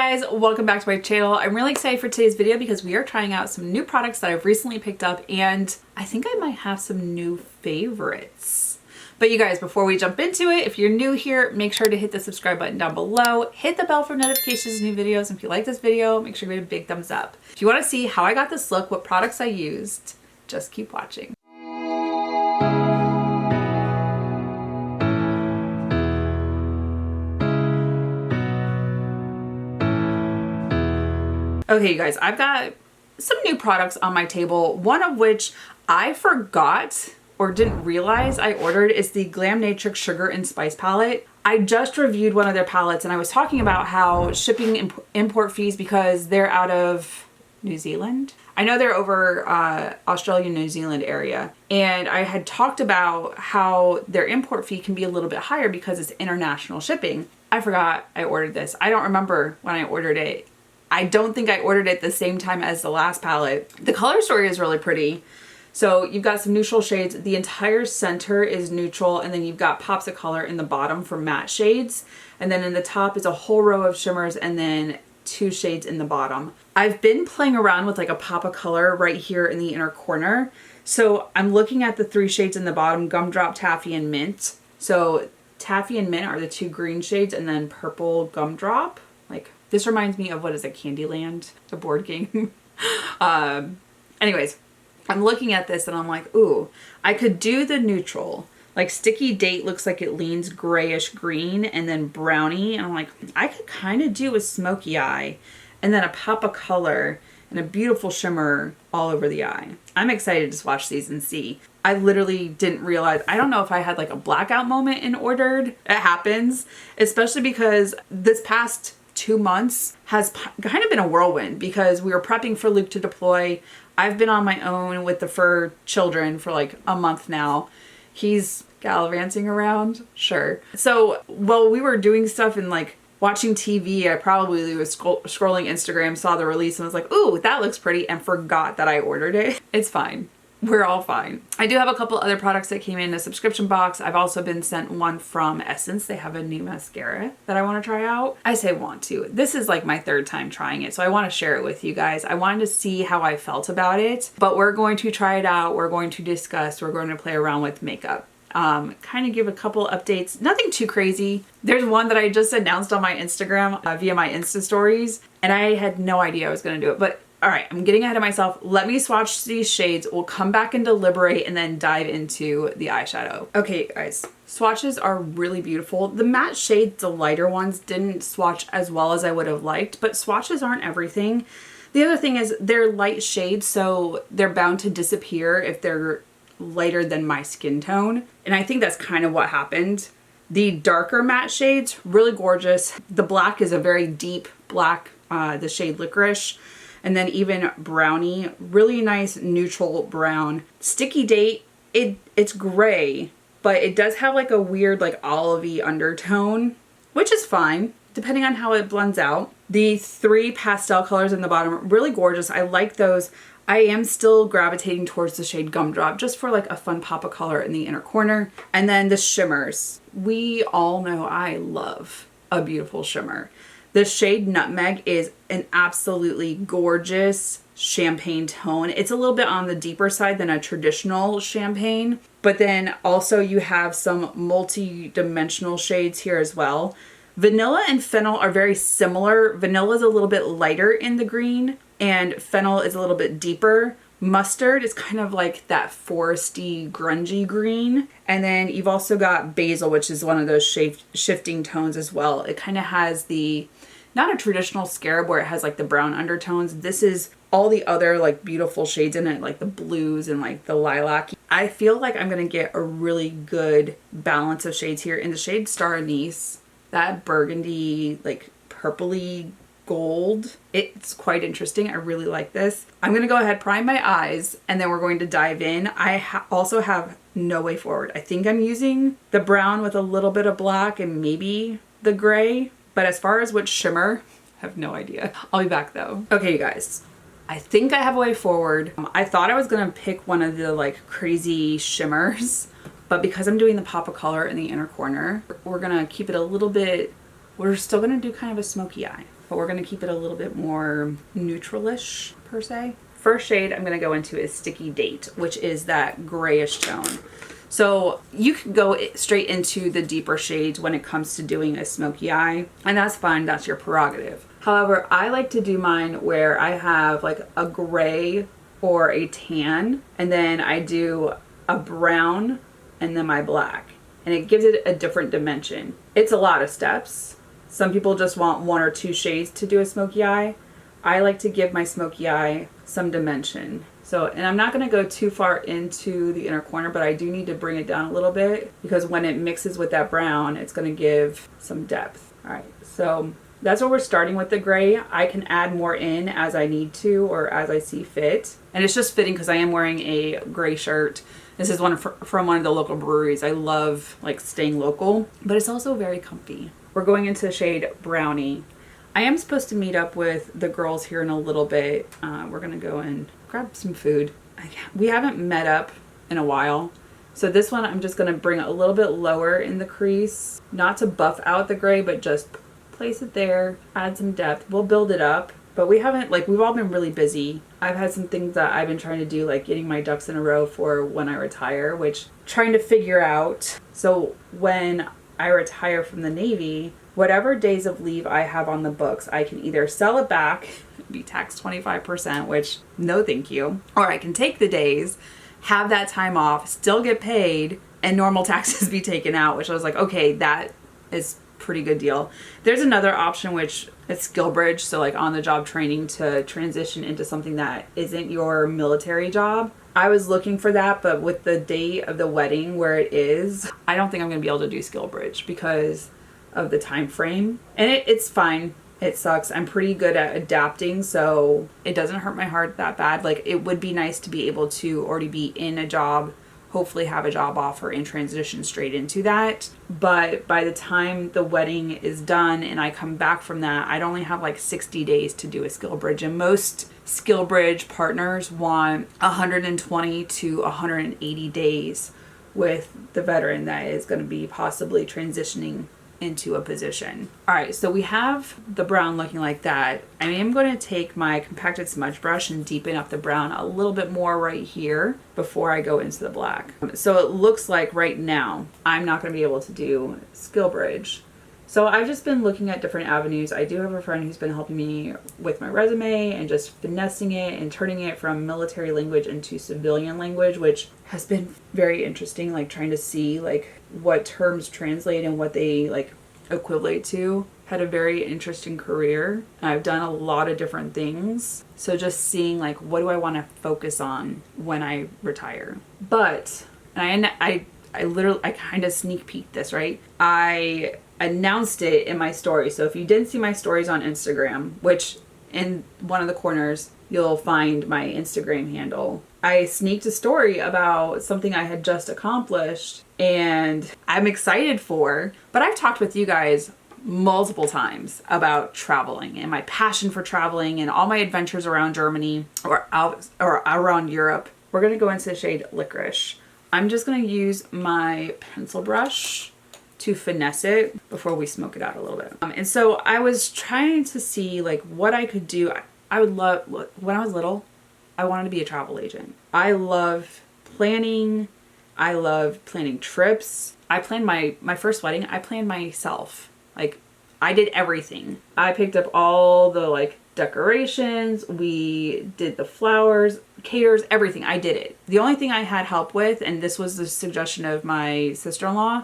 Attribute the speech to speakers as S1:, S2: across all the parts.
S1: guys, welcome back to my channel. I'm really excited for today's video because we are trying out some new products that I've recently picked up, and I think I might have some new favorites. But you guys, before we jump into it, if you're new here, make sure to hit the subscribe button down below, hit the bell for notifications of new videos, and if you like this video, make sure to give it a big thumbs up. If you want to see how I got this look, what products I used, just keep watching. Okay, you guys, I've got some new products on my table, one of which I forgot or didn't realize I ordered is the Glamnatrix Sugar and Spice palette. I just reviewed one of their palettes and I was talking about how shipping import fees, because they're out of New Zealand. I know they're over Australia, New Zealand area. And I had talked about how their import fee can be a little bit higher because it's international shipping. I forgot I ordered this. I don't remember when I ordered it. I don't think I ordered it the same time as the last palette. The color story is really pretty. So you've got some neutral shades. The entire center is neutral, and then you've got pops of color in the bottom for matte shades. And then in the top is a whole row of shimmers and then 2 shades in the bottom. I've been playing around with like a pop of color right here in the inner corner. So I'm looking at the 3 shades in the bottom, Gumdrop, Taffy, and Mint. So Taffy and Mint are the 2 green shades, and then Purple, Gumdrop. Like, this reminds me of, what is it, Candyland, the board game. Anyways, I'm looking at this and I'm like, ooh, I could do the neutral. Like Sticky Date looks like it leans grayish green, and then brownie. And I'm like, I could kind of do a smoky eye and then a pop of color and a beautiful shimmer all over the eye. I'm excited to swatch these and see. I literally didn't realize, I don't know if I had like a blackout moment and ordered. It happens, especially because this past 2 months has kind of been a whirlwind because we were prepping for Luke to deploy. I've been on my own with the fur children for like a month now. He's gallivanting around, sure. So while we were doing stuff and like watching TV, I probably was scrolling Instagram, saw the release and was like, ooh, that looks pretty, and forgot that I ordered it. It's fine. We're all fine. I do have a couple other products that came in a subscription box. I've also been sent one from Essence. They have a new mascara that I want to try out. I say want to. This is like my 3rd time trying it, so I want to share it with you guys. I wanted to see how I felt about it, but we're going to try it out. We're going to discuss. We're going to play around with makeup. Kind of give a couple updates. Nothing too crazy. There's one that I just announced on my Instagram via my Insta stories, and I had no idea I was going to do it, but all right, I'm getting ahead of myself. Let me swatch these shades. We'll come back and deliberate and then dive into the eyeshadow. Okay, guys, swatches are really beautiful. The matte shades, the lighter ones, didn't swatch as well as I would have liked, but swatches aren't everything. The other thing is they're light shades, so they're bound to disappear if they're lighter than my skin tone. And I think that's kind of what happened. The darker matte shades, really gorgeous. The black is a very deep black, the shade Licorice. And then even brownie, really nice neutral brown. Sticky Date, it's gray, but it does have like a weird like olivey undertone, which is fine, depending on how it blends out. The 3 pastel colors in the bottom, really gorgeous. I like those. I am still gravitating towards the shade Gumdrop just for like a fun pop of color in the inner corner. And then the shimmers. We all know I love a beautiful shimmer. The shade Nutmeg is an absolutely gorgeous champagne tone. It's a little bit on the deeper side than a traditional champagne, but then also you have some multi-dimensional shades here as well. Vanilla and Fennel are very similar. Vanilla is a little bit lighter in the green and Fennel is a little bit deeper. Mustard is kind of like that foresty, grungy green. And then you've also got Basil, which is one of those shifting tones as well. It kind of has the, not a traditional scarab where it has like the brown undertones. This is all the other like beautiful shades in it, like the blues and like the lilac. I feel like I'm going to get a really good balance of shades here. In the shade Star Anise, that burgundy, like purpley gold. It's quite interesting. I really like this. I'm going to go ahead, prime my eyes, and then we're going to dive in. I also have no way forward. I think I'm using the brown with a little bit of black and maybe the gray, but as far as which shimmer, I have no idea. I'll be back though. Okay, you guys, I think I have a way forward. I thought I was going to pick one of the like crazy shimmers, but because I'm doing the pop of color in the inner corner, we're going to keep it a little bit, we're still going to do kind of a smoky eye. but we're gonna keep it a little bit more neutralish per se. First shade I'm gonna go into is Sticky Date, which is that grayish tone. So you can go straight into the deeper shades when it comes to doing a smoky eye, and that's fine, that's your prerogative. However, I like to do mine where I have like a gray or a tan, and then I do a brown and then my black, and it gives it a different dimension. It's a lot of steps. Some people just want 1 or 2 shades to do a smoky eye. I like to give my smoky eye some dimension. So, and I'm not going to go too far into the inner corner, but I do need to bring it down a little bit because when it mixes with that brown, it's going to give some depth. All right, so that's what we're starting with the gray. I can add more in as I need to or as I see fit. And it's just fitting because I am wearing a gray shirt. This is one from one of the local breweries. I love like staying local, but it's also very comfy. We're going into the shade Brownie. I am supposed to meet up with the girls here in a little bit. We're gonna go and grab some food. We haven't met up in a while. So this one I'm just gonna bring a little bit lower in the crease, not to buff out the gray, but just place it there, add some depth. We'll build it up, but we haven't, like, we've all been really busy. I've had some things that I've been trying to do, like getting my ducks in a row for when I retire, which trying to figure out. So when I retire from the Navy, whatever days of leave I have on the books, I can either sell it back, be taxed 25%, which no thank you, or I can take the days, have that time off, still get paid, and normal taxes be taken out, which I was like, okay, that is pretty good deal. There's another option, which is skill bridge, so like on the job training to transition into something that isn't your military job. I was looking for that, but with the date of the wedding where it is, I don't think I'm gonna be able to do skill bridge because of the time frame. And it's fine. It sucks. I'm pretty good at adapting, so it doesn't hurt my heart that bad. Like, it would be nice to be able to already be in a job, hopefully have a job offer and transition straight into that. But by the time the wedding is done and I come back from that, I'd only have like 60 days to do a skill bridge. And most skill bridge partners want 120 to 180 days with the veteran that is going to be possibly transitioning into a position. All right, so we have the brown looking like that. I am going to take my compacted smudge brush and deepen up the brown a little bit more right here before I go into the black. So it looks like right now I'm not going to be able to do skill bridge. So I've just been looking at different avenues. I do have a friend who's been helping me with my resume and just finessing it and turning it from military language into civilian language, which has been very interesting, like trying to see like what terms translate and what they like equivalent to. Had a very interesting career. I've done a lot of different things. So just seeing like, what do I want to focus on when I retire? But, and I kind of sneak peeked this, right? I announced it in my story. So if you didn't see my stories on Instagram, which in one of the corners, you'll find my Instagram handle. I sneaked a story about something I had just accomplished and I'm excited for, but I've talked with you guys multiple times about traveling and my passion for traveling and all my adventures around Germany or around Europe. We're going to go into the shade Licorice. I'm just going to use my pencil brush to finesse it before we smoke it out a little bit. And so I was trying to see like what I could do. I would love, when I was little, I wanted to be a travel agent. I love planning. I love planning trips. I planned my first wedding. I planned myself. Like, I did everything. I picked up all the like decorations. We did the flowers, caters, everything. I did it. The only thing I had help with, and this was the suggestion of my sister-in-law,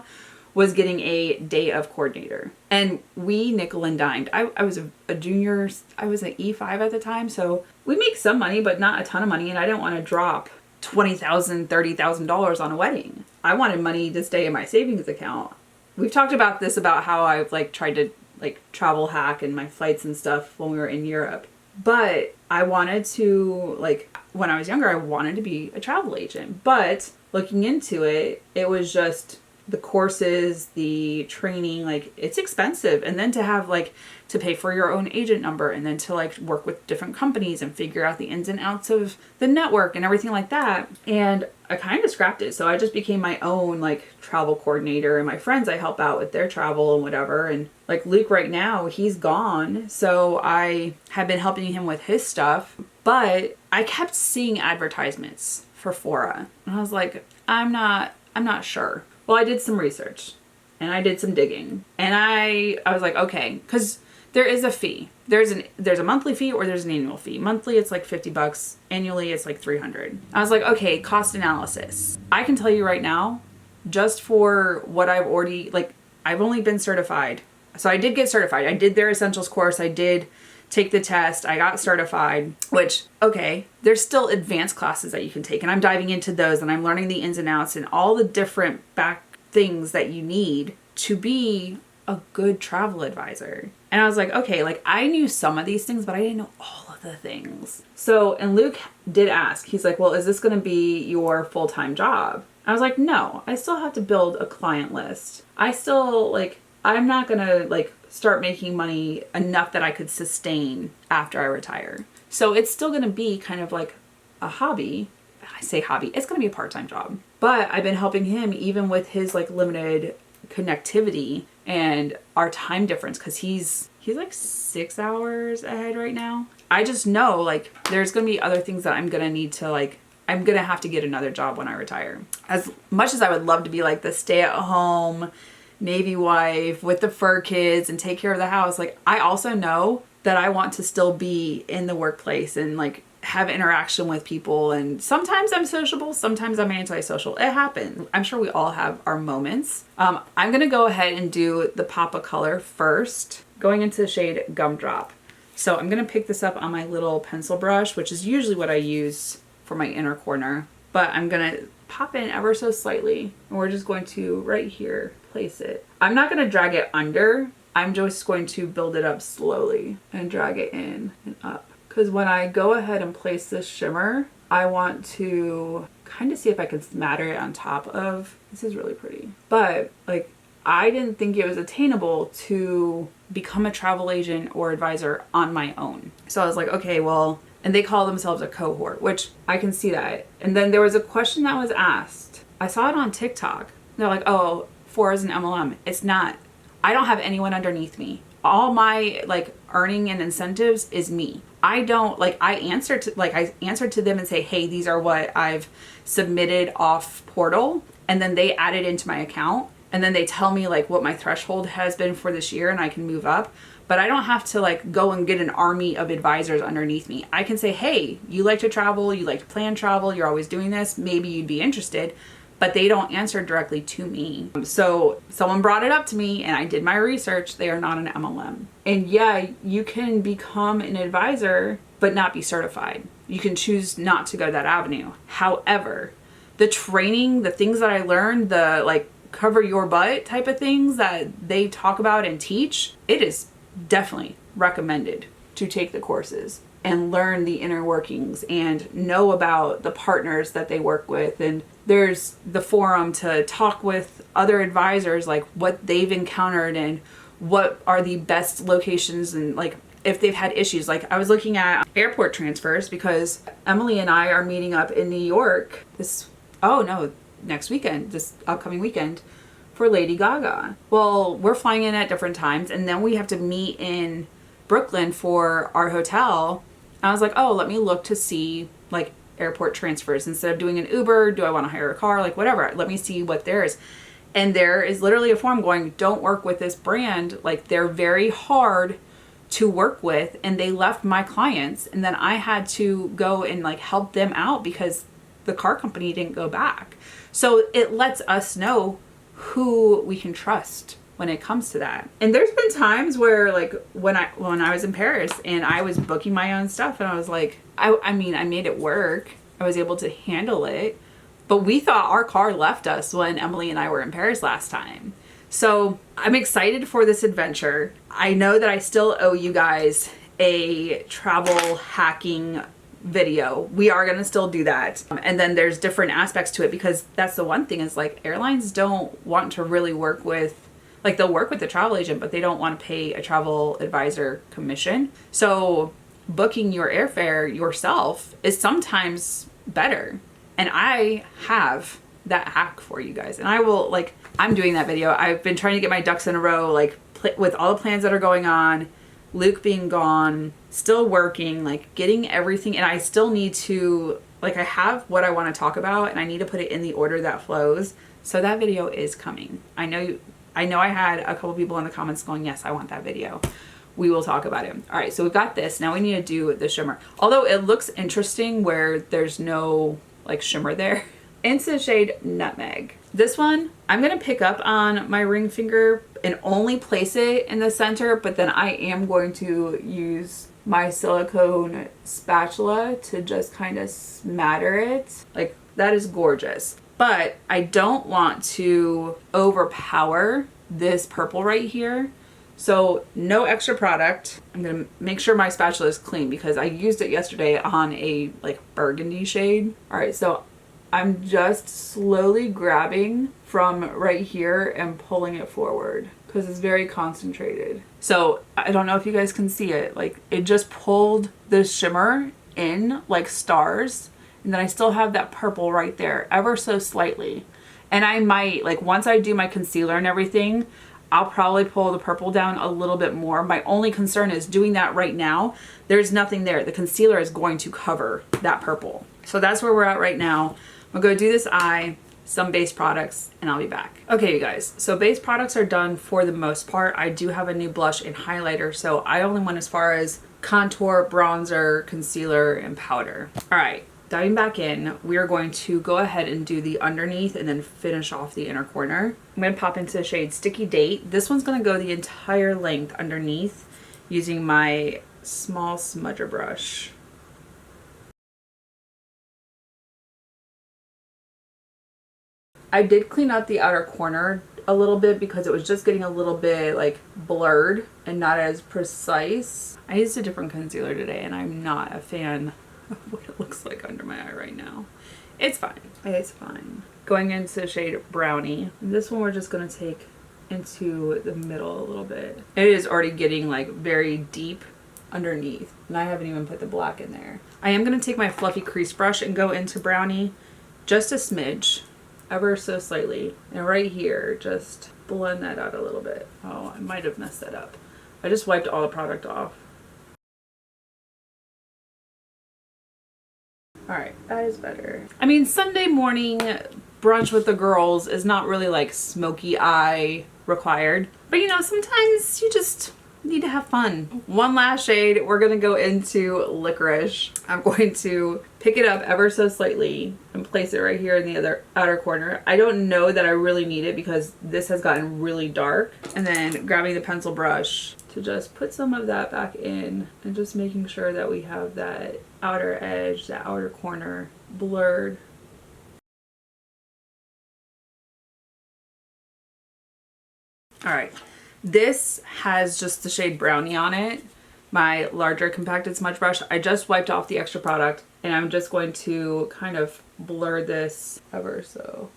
S1: was getting a day of coordinator. And we nickel and dimed. I was a junior, I was an E5 at the time, so we make some money, but not a ton of money, and I didn't want to drop $20,000, $30,000 on a wedding. I wanted money to stay in my savings account. We've talked about this, about how I've like tried to like travel hack and my flights and stuff when we were in Europe. But I wanted to, like, when I was younger, I wanted to be a travel agent. But looking into it, it was just the courses, the training, like it's expensive. And then to have like to pay for your own agent number and then to like work with different companies and figure out the ins and outs of the network and everything like that. And I kind of scrapped it. So I just became my own like travel coordinator, and my friends, I help out with their travel and whatever. And like Luke right now, he's gone. So I have been helping him with his stuff, but I kept seeing advertisements for Fora. And I was like, I'm not sure. Well, I did some research and I did some digging, and I was like, okay, because there is a fee. There's a monthly fee or there's an annual fee. Monthly, it's like $50. Annually, it's like $300. I was like, okay, cost analysis. I can tell you right now, just for what I've already, like, I've only been certified. So I did get certified. I did their essentials course. I did take the test. I got certified, which, okay, there's still advanced classes that you can take. And I'm diving into those and I'm learning the ins and outs and all the different back things that you need to be a good travel advisor. And I was like, okay, like I knew some of these things, but I didn't know all of the things. So, and Luke did ask, he's like, well, is this going to be your full-time job? I was like, no, I still have to build a client list. I still like, I'm not going to like start making money enough that I could sustain after I retire. So it's still going to be kind of like a hobby. I say hobby, it's going to be a part-time job, but I've been helping him even with his like limited connectivity and our time difference, because he's like 6 hours ahead right now. I just know like there's gonna be other things that I'm gonna need to like, I'm gonna have to get another job when I retire. As much as I would love to be like the stay-at-home Navy wife with the fur kids and take care of the house, like I also know that I want to still be in the workplace and like have interaction with people. And sometimes I'm sociable, sometimes I'm antisocial. It happens. I'm sure we all have our moments. I'm going to go ahead and do the pop of color first, going into the shade Gumdrop. So I'm going to pick this up on my little pencil brush, which is usually what I use for my inner corner, but I'm going to pop in ever so slightly. And we're just going to right here, place it. I'm not going to drag it under. I'm just going to build it up slowly and drag it in and up. Because when I go ahead and place this shimmer, I want to kind of see if I can smatter it on top of, this is really pretty. But like, I didn't think it was attainable to become a travel agent or advisor on my own. So I was like, okay, well, and they call themselves a cohort, which I can see that. And then there was a question that was asked. I saw it on TikTok. They're like, oh, Fora is an MLM. It's not. I don't have anyone underneath me. All my like earning and incentives is me. I don't like, I answer to them and say, hey, these are what I've submitted off portal. And then they add it into my account. And then they tell me like what my threshold has been for this year and I can move up. But I don't have to like go and get an army of advisors underneath me. I can say, hey, you like to travel, you like to plan travel, you're always doing this, maybe you'd be interested. But they don't answer directly to me. So someone brought it up to me and I did my research. They are not an MLM. And yeah, you can become an advisor, but not be certified. You can choose not to go that avenue. However, the training, the things that I learned, the like cover your butt type of things that they talk about and teach, it is definitely recommended to take the courses and learn the inner workings and know about the partners that they work with. And there's the forum to talk with other advisors, like what they've encountered and what are the best locations and like if they've had issues. Like I was looking at airport transfers because Emily and I are meeting up in New York next weekend, this upcoming weekend for Lady Gaga. Well, we're flying in at different times and then we have to meet in Brooklyn for our hotel. I was like, oh, let me look to see like airport transfers. Instead of doing an Uber, do I want to hire a car? Like whatever, let me see what there is. And there is literally a form going, don't work with this brand. Like they're very hard to work with. And they left my clients. And then I had to go and like help them out because the car company didn't go back. So it lets us know who we can trust when it comes to that. And there's been times where like when I was in Paris and I was booking my own stuff and I was like, I mean, I made it work. I was able to handle it. But we thought our car left us when Emily and I were in Paris last time. So I'm excited for this adventure. I know that I still owe you guys a travel hacking video. We are going to still do that. And then there's different aspects to it, because that's the one thing is like airlines don't want to really work with, like they'll work with the travel agent, but they don't want to pay a travel advisor commission. So booking your airfare yourself is sometimes better. And I have that hack for you guys. And I will, like, I'm doing that video. I've been trying to get my ducks in a row, like with all the plans that are going on, Luke being gone, still working, like getting everything. And I still need to, like, I have what I want to talk about and I need to put it in the order that flows. So that video is coming. I know I had a couple people in the comments going, yes, I want that video. We will talk about it. All right, so we've got this. Now we need to do the shimmer. Although it looks interesting where there's no like shimmer there. Into the shade Nutmeg. This one, I'm gonna pick up on my ring finger and only place it in the center, but then I am going to use my silicone spatula to just kind of smatter it. Like, that is gorgeous. But I don't want to overpower this purple right here. So no extra product. I'm gonna make sure my spatula is clean because I used it yesterday on a like burgundy shade. All right, so I'm just slowly grabbing from right here and pulling it forward because it's very concentrated. So I don't know if you guys can see it. Like, it just pulled the shimmer in like stars. And then I still have that purple right there, ever so slightly. And I might, like, once I do my concealer and everything, I'll probably pull the purple down a little bit more. My only concern is doing that right now. There's nothing there. The concealer is going to cover that purple. So that's where we're at right now. I'm gonna go do this eye, some base products, and I'll be back. Okay, you guys, so base products are done for the most part. I do have a new blush and highlighter, so I only went as far as contour, bronzer, concealer, and powder. All right. Diving back in, we are going to go ahead and do the underneath and then finish off the inner corner. I'm going to pop into the shade Sticky Date. This one's going to go the entire length underneath using my small smudger brush. I did clean up the outer corner a little bit because it was just getting a little bit like blurred and not as precise. I used a different concealer today and I'm not a fan what it looks like under my eye right now. It's fine. It's fine. Going into the shade Brownie. This one we're just going to take into the middle a little bit. It is already getting like very deep underneath. And I haven't even put the black in there. I am going to take my fluffy crease brush and go into Brownie just a smidge, ever so slightly. And right here, just blend that out a little bit. Oh, I might have messed that up. I just wiped all the product off. All right, that is better. I mean, Sunday morning brunch with the girls is not really like smoky eye required, but you know, sometimes you just need to have fun. One last shade, we're gonna go into Licorice. I'm going to pick it up ever so slightly and place it right here in the other outer corner. I don't know that I really need it because this has gotten really dark. And then grabbing the pencil brush to just put some of that back in and just making sure that we have that outer edge, that outer corner blurred. All right, this has just the shade Brownie on it, my larger compacted smudge brush. I just wiped off the extra product and I'm just going to kind of blur this ever so.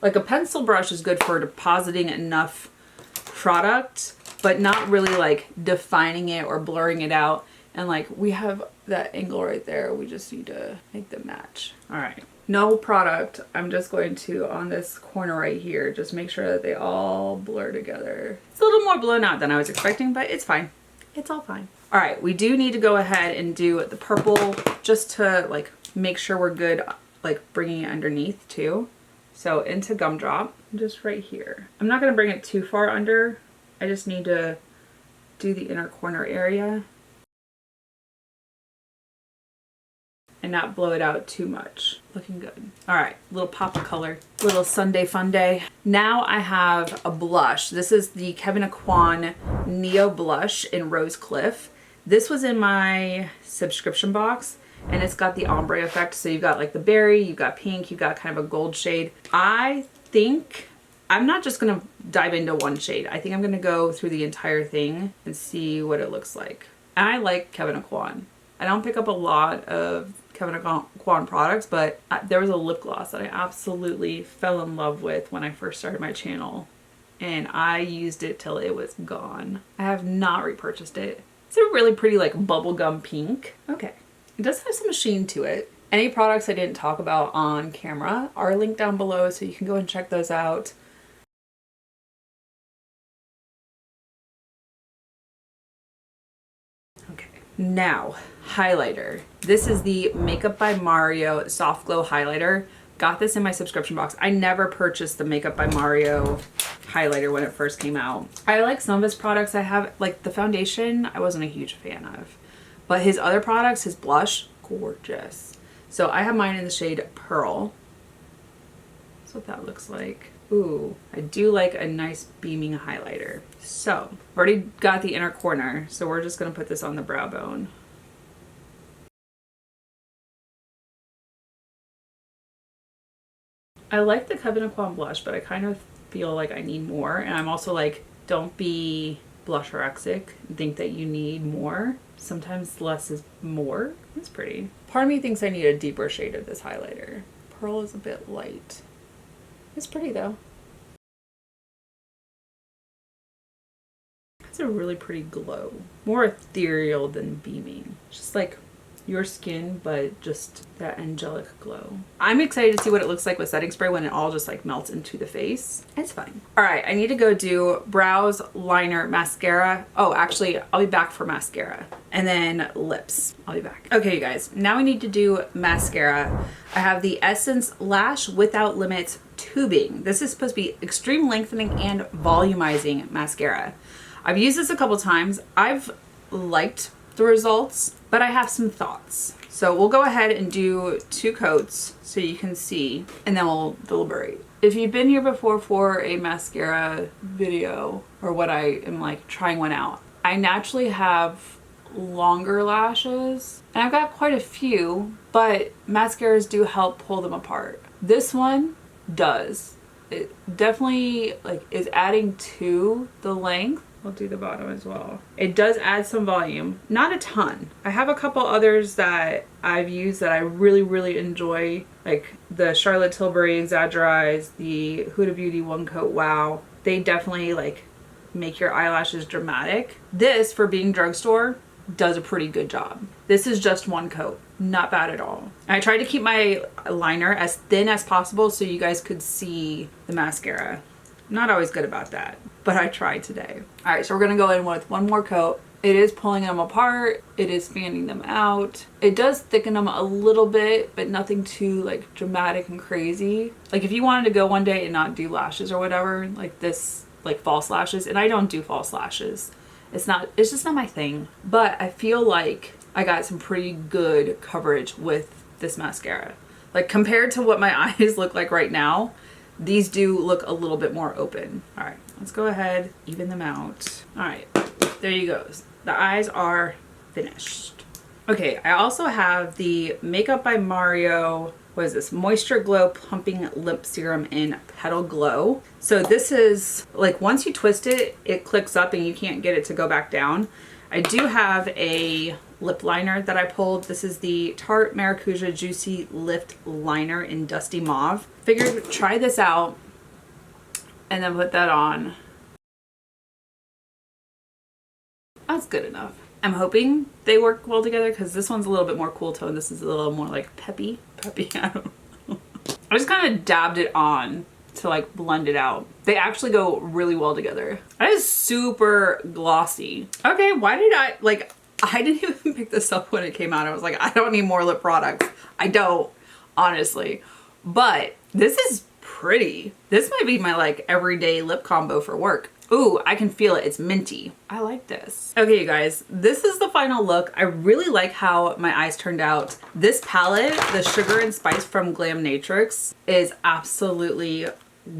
S1: Like, a pencil brush is good for depositing enough product, but not really like defining it or blurring it out. And like, we have that angle right there. We just need to make them match. All right, no product. I'm just going to, on this corner right here, just make sure that they all blur together. It's a little more blown out than I was expecting, but it's fine. It's all fine. All right, we do need to go ahead and do the purple just to like make sure we're good, like bringing it underneath too. So into Gumdrop, just right here. I'm not gonna bring it too far under. I just need to do the inner corner area and not blow it out too much. Looking good. All right, little pop of color, little Sunday fun day. Now I have a blush. This is the KEVYN AUCOIN Neo-Blush in Rose Cliff. This was in my subscription box and it's got the ombre effect. So you've got like the berry, you've got pink, you've got kind of a gold shade. I think I'm not just gonna dive into one shade. I think I'm gonna go through the entire thing and see what it looks like. And I like KEVYN AUCOIN. I don't pick up a lot of KEVYN AUCOIN products, but there was a lip gloss that I absolutely fell in love with when I first started my channel, and I used it till it was gone. I have not repurchased it. It's a really pretty like bubblegum pink. Okay, it does have some sheen to it. Any products I didn't talk about on camera are linked down below, so you can go and check those out. Okay, now highlighter. This is the Makeup by Mario Soft Glow Highlighter. Got this in my subscription box. I never purchased the Makeup by Mario highlighter when it first came out. I like some of his products. I have like the foundation I wasn't a huge fan of, but his other products, his blush, gorgeous. So I have mine in the shade Pearl. That's what that looks like. Ooh, I do like a nice beaming highlighter. So I've already got the inner corner, so we're just gonna put this on the brow bone. I like the KEVYN AUCOIN blush, but I kind of feel like I need more. And I'm also like, don't be blusherexic and think that you need more. Sometimes less is more. It's pretty. Part of me thinks I need a deeper shade of this highlighter. Pearl is a bit light. It's pretty though. It's a really pretty glow. More ethereal than beaming. Just like your skin, but just that angelic glow. I'm excited to see what it looks like with setting spray when it all just like melts into the face. It's fine. All right, I need to go do brows, liner, mascara. Oh, actually, I'll be back for mascara. And then lips. I'll be back. Okay, you guys, now we need to do mascara. I have the Essence Lash Without Limits Tubing. This is supposed to be extreme lengthening and volumizing mascara. I've used this a couple times. I've liked the results, but I have some thoughts. So we'll go ahead and do 2 coats so you can see, and then we'll deliberate. If you've been here before for a mascara video, or what I am like trying one out, I naturally have longer lashes, and I've got quite a few, but mascaras do help pull them apart. This one does. It definitely like is adding to the length. I'll do the bottom as well. It does add some volume, not a ton. I have a couple others that I've used that I really enjoy, like the Charlotte Tilbury Exaggerize, the Huda Beauty One Coat Wow. They definitely like make your eyelashes dramatic. This, for being drugstore, does a pretty good job. This is just 1 coat. Not bad at all. I tried to keep my liner as thin as possible so you guys could see the mascara. Not always good about that, but I tried today. All right, so we're gonna go in with 1 more coat. It is pulling them apart. It is fanning them out. It does thicken them a little bit, but nothing too like dramatic and crazy. Like if you wanted to go one day and not do lashes or whatever, like this, like false lashes, and I don't do false lashes. It's just not my thing. But I feel like I got some pretty good coverage with this mascara. Like compared to what my eyes look like right now, these do look a little bit more open. All right, let's go ahead, even them out. All right, there you go. The eyes are finished. Okay, I also have the Makeup by Mario, what is this? Moisture Glow Pumping Lip Serum in Petal Glow. So this is like, once you twist it, it clicks up and you can't get it to go back down. I do have a lip liner that I pulled. This is the Tarte Maracuja Juicy Lift Liner in Dusty Mauve. Figured try this out and then put that on. That's good enough. I'm hoping they work well together because this one's a little bit more cool tone. This is a little more like peppy. I don't know. I just kind of dabbed it on to like blend it out. They actually go really well together. That is super glossy. Okay, why did I didn't even pick this up when it came out. I was like, I don't need more lip products. I don't, honestly. But this is pretty. This might be my like everyday lip combo for work. Ooh, I can feel it. It's minty. I like this. Okay, you guys, this is the final look. I really like how my eyes turned out. This palette, the Sugar and Spice from Glamnatrix, is absolutely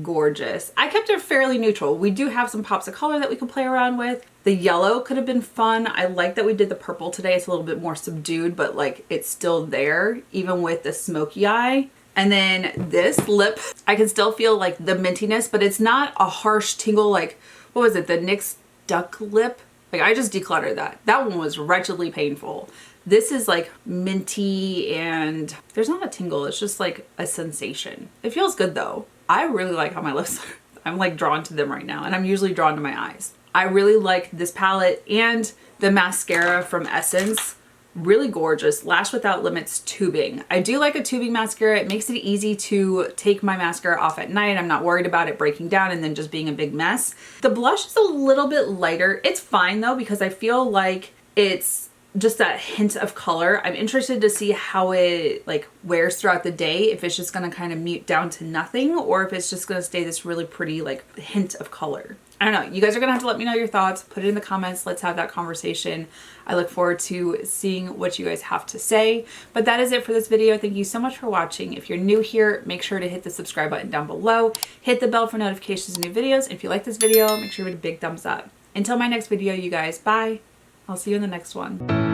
S1: gorgeous. I kept it fairly neutral. We do have some pops of color that we can play around with. The yellow could have been fun. I like that we did the purple today. It's a little bit more subdued, but like it's still there, even with the smoky eye. And then this lip, I can still feel like the mintiness, but it's not a harsh tingle like, what was it? The NYX Duck Lip Like I just decluttered that. That one was wretchedly painful. This is like minty and there's not a tingle. It's just like a sensation. It feels good though. I really like how my lips are. I'm like drawn to them right now and I'm usually drawn to my eyes. I really like this palette and the mascara from Essence. Really gorgeous. Lash Without Limits tubing. I do like a tubing mascara. It makes it easy to take my mascara off at night. I'm not worried about it breaking down and then just being a big mess. The blush is a little bit lighter. It's fine though because I feel like it's just that hint of color. I'm interested to see how it like wears throughout the day, if it's just gonna kind of mute down to nothing or if it's just gonna stay this really pretty like hint of color. I don't know. You guys are gonna have to let me know your thoughts. Put it in the comments. Let's have that conversation. I look forward to seeing what you guys have to say. But that is it for this video. Thank you so much for watching. If you're new here, make sure to hit the subscribe button down below. Hit the bell for notifications of new videos. And if you like this video, make sure to give it a big thumbs up. Until my next video, you guys, bye. I'll see you in the next one.